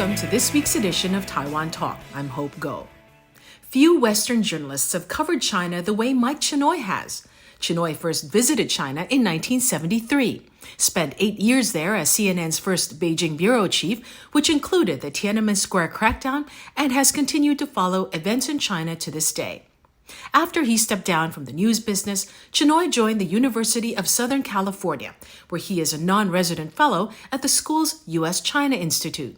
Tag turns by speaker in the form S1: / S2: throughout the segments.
S1: Welcome to this week's edition of Taiwan Talk. I'm Hope Go. Few Western journalists have covered China the way Mike Chinoy has. Chinoy first visited China in 1973, spent 8 years there as CNN's first Beijing bureau chief, which included the Tiananmen Square crackdown, and has continued to follow events in China to this day. After he stepped down from the news business, Chinoy joined the University of Southern California, where he is a non-resident fellow at the school's U.S.-China Institute.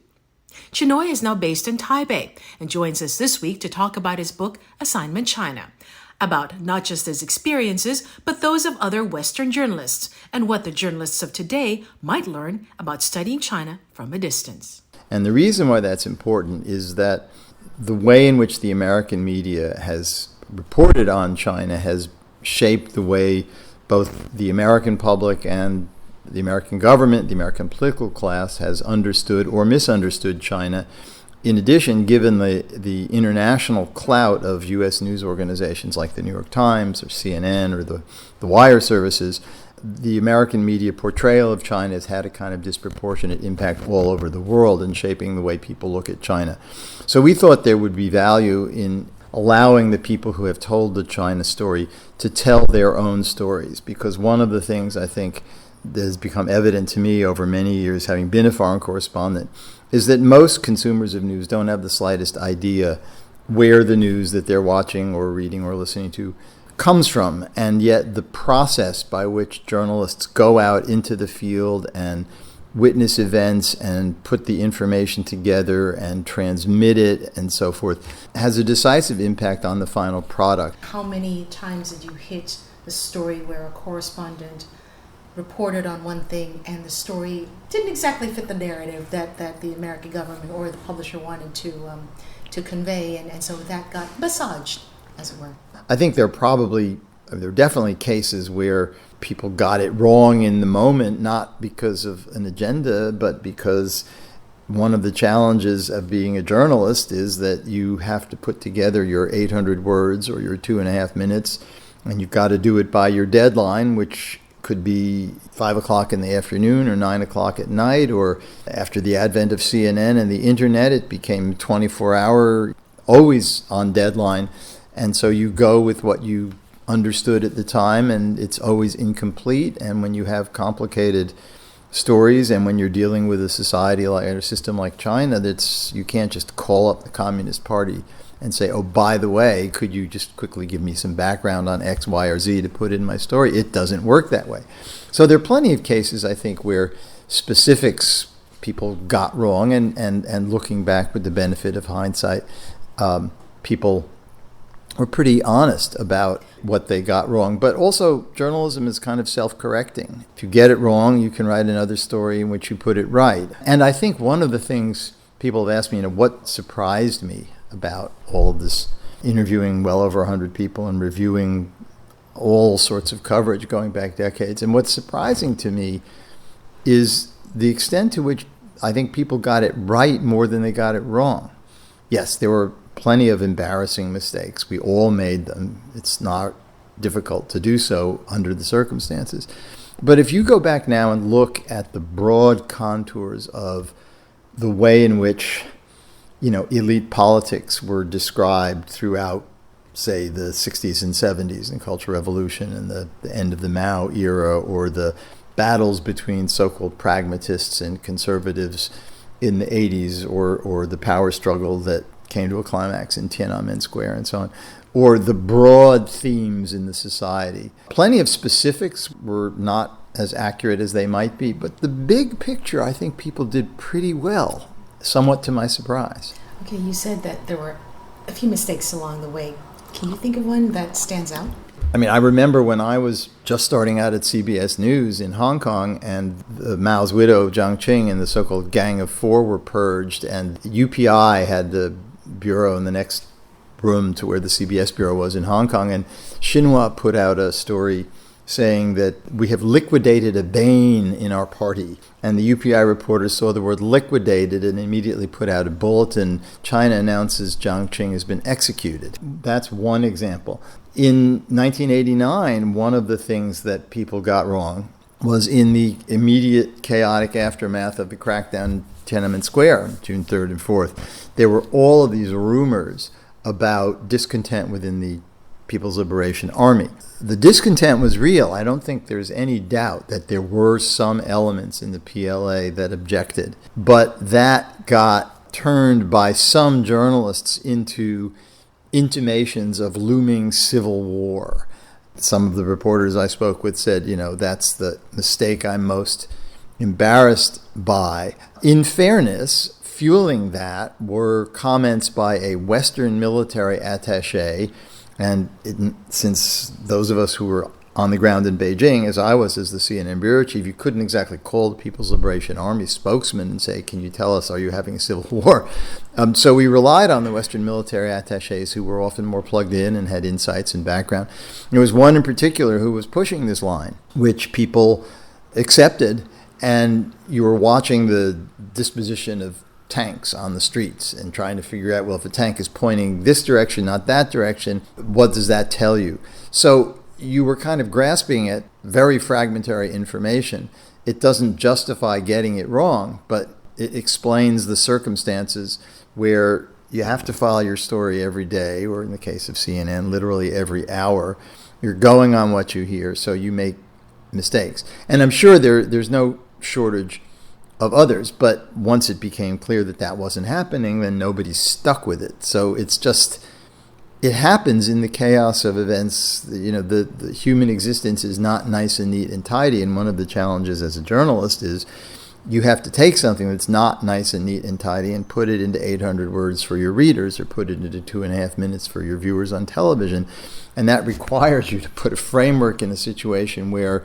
S1: Chinoy is now based in Taipei and joins us this week to talk about his book, Assignment China, about not just his experiences, but those of other Western journalists, and what the journalists of today might learn about studying China from a distance.
S2: And the reason why that's important is that the way in which the American media has reported on China has shaped the way both the American public and the American government, the American political class has understood or misunderstood China. In addition, given the international clout of U.S. news organizations like the New York Times or CNN or the wire services, the American media portrayal of China has had a kind of disproportionate impact all over the world in shaping the way people look at China. So we thought there would be value in allowing the people who have told the China story to tell their own stories, because one of the things I think that has become evident to me over many years, having been a foreign correspondent, is that most consumers of news don't have the slightest idea where the news that they're watching or reading or listening to comes from. And yet the process by which journalists go out into the field and witness events and put the information together and transmit it and so forth has a decisive impact on the final product.
S1: How many times did you hit the story where a correspondent reported on one thing and the story didn't exactly fit the narrative that the American government or the publisher wanted to convey, and so that got massaged, as it were?
S2: I think there are definitely cases where people got it wrong in the moment, not because of an agenda, but because one of the challenges of being a journalist is that you have to put together your 800 words or your 2.5 minutes, and you've got to do it by your deadline, which could be 5 o'clock in the afternoon or 9 o'clock at night, or after the advent of CNN and the internet, it became 24-hour, always on deadline. And so you go with what you understood at the time, and it's always incomplete. And when you have complicated stories, and when you're dealing with a society like a system like China, you can't just call up the Communist Party and say, oh, by the way, could you just quickly give me some background on X, Y, or Z to put in my story? It doesn't work that way. So there are plenty of cases, I think, where specifics people got wrong, and looking back with the benefit of hindsight, people were pretty honest about what they got wrong. But also, journalism is kind of self-correcting. If you get it wrong, you can write another story in which you put it right. And I think one of the things people have asked me, what surprised me about all of this, interviewing well over 100 people and reviewing all sorts of coverage going back decades. And what's surprising to me is the extent to which I think people got it right more than they got it wrong. Yes, there were plenty of embarrassing mistakes. We all made them. It's not difficult to do so under the circumstances. But if you go back now and look at the broad contours of the way in which elite politics were described throughout, say, the 60s and 70s and Cultural Revolution and the end of the Mao era, or the battles between so-called pragmatists and conservatives in the 80s, or the power struggle that came to a climax in Tiananmen Square and so on, or the broad themes in the society. Plenty of specifics were not as accurate as they might be, but the big picture, I think people did pretty well, somewhat to my surprise.
S1: Okay, you said that there were a few mistakes along the way. Can you think of one that stands out?
S2: I remember when I was just starting out at CBS News in Hong Kong, and Mao's widow, Jiang Qing, and the so-called Gang of Four were purged, and UPI had the bureau in the next room to where the CBS bureau was in Hong Kong, and Xinhua put out a story saying that we have liquidated a bane in our party. And the UPI reporters saw the word liquidated and immediately put out a bulletin. China announces Jiang Qing has been executed. That's one example. In 1989, one of the things that people got wrong was in the immediate chaotic aftermath of the crackdown in Tiananmen Square, June 3rd and 4th. There were all of these rumors about discontent within the People's Liberation Army. The discontent was real. I don't think there's any doubt that there were some elements in the PLA that objected, but that got turned by some journalists into intimations of looming civil war. Some of the reporters I spoke with said, that's the mistake I'm most embarrassed by. In fairness, fueling that were comments by a Western military attaché, and since those of us who were on the ground in Beijing, as I was as the CNN bureau chief, you couldn't exactly call the People's Liberation Army spokesman and say, can you tell us, are you having a civil war? So we relied on the Western military attachés who were often more plugged in and had insights and background. There was one in particular who was pushing this line, which people accepted, and you were watching the disposition of tanks on the streets and trying to figure out, well, if a tank is pointing this direction, not that direction, what does that tell you? So you were kind of grasping at very fragmentary information. It doesn't justify getting it wrong, but it explains the circumstances where you have to file your story every day, or in the case of CNN, literally every hour. You're going on what you hear, so you make mistakes. And I'm sure there's no shortage of others, but once it became clear that that wasn't happening, then nobody's stuck with it. So it's just, it happens in the chaos of events. The human existence is not nice and neat and tidy, and one of the challenges as a journalist is you have to take something that's not nice and neat and tidy and put it into 800 words for your readers, or put it into 2.5 minutes for your viewers on television. And that requires you to put a framework in a situation where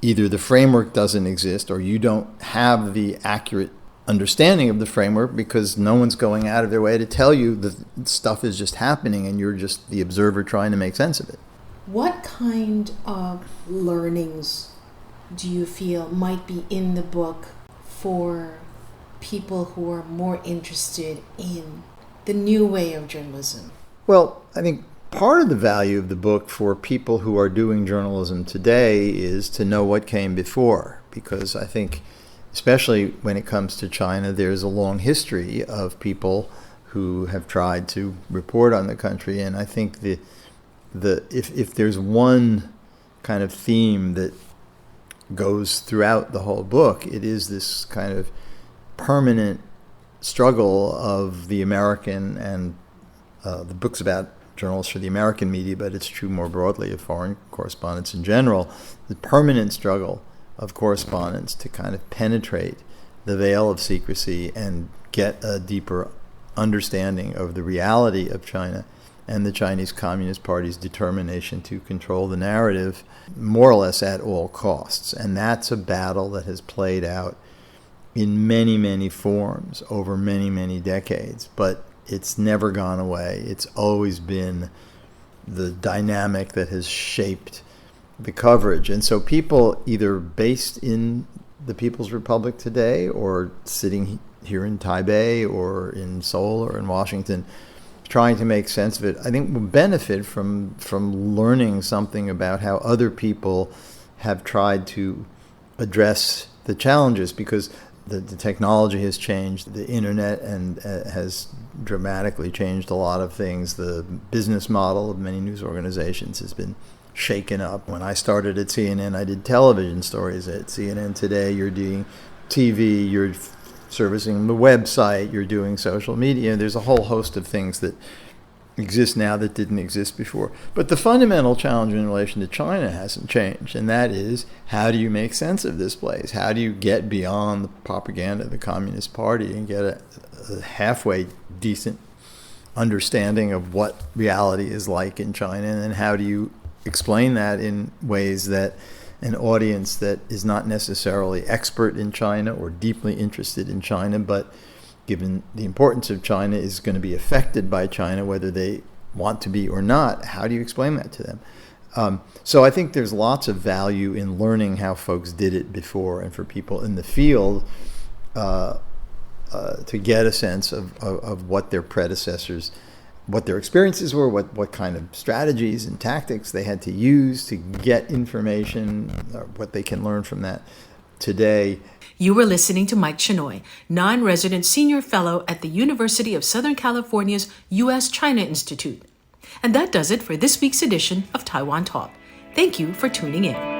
S2: either the framework doesn't exist, or you don't have the accurate understanding of the framework because no one's going out of their way to tell you that stuff is just happening and you're just the observer trying to make sense of it.
S3: What kind of learnings do you feel might be in the book for people who are more interested in the new way of journalism?
S2: Well, I think part of the value of the book for people who are doing journalism today is to know what came before, because I think, especially when it comes to China, there's a long history of people who have tried to report on the country, and I think if there's one kind of theme that goes throughout the whole book, it is this kind of permanent struggle of the American, and the book's about journalists for the American media, but it's true more broadly of foreign correspondents in general, the permanent struggle of correspondents to kind of penetrate the veil of secrecy and get a deeper understanding of the reality of China and the Chinese Communist Party's determination to control the narrative more or less at all costs. And that's a battle that has played out in many, many forms over many, many decades, but it's never gone away. It's always been the dynamic that has shaped the coverage. And so people either based in the People's Republic today, or sitting here in Taipei or in Seoul or in Washington trying to make sense of it, I think will benefit from learning something about how other people have tried to address the challenges, because the technology has changed, the internet and has dramatically changed a lot of things. The business model of many news organizations has been shaken up. When I started at CNN, I did television stories. At CNN today, you're doing TV, you're servicing the website, you're doing social media. There's a whole host of things that exist now that didn't exist before. But the fundamental challenge in relation to China hasn't changed, and that is, how do you make sense of this place? How do you get beyond the propaganda of the Communist Party and get a halfway decent understanding of what reality is like in China? And then how do you explain that in ways that an audience that is not necessarily expert in China or deeply interested in China, but given the importance of China, is going to be affected by China, whether they want to be or not? How do you explain that to them? So I think there's lots of value in learning how folks did it before, and for people in the field to get a sense of what their predecessors what their experiences were, what kind of strategies and tactics they had to use to get information, or what they can learn from that today.
S1: You were listening to Mike Chinoy, non-resident senior fellow at the University of Southern California's U.S.-China Institute. And that does it for this week's edition of Taiwan Talk. Thank you for tuning in.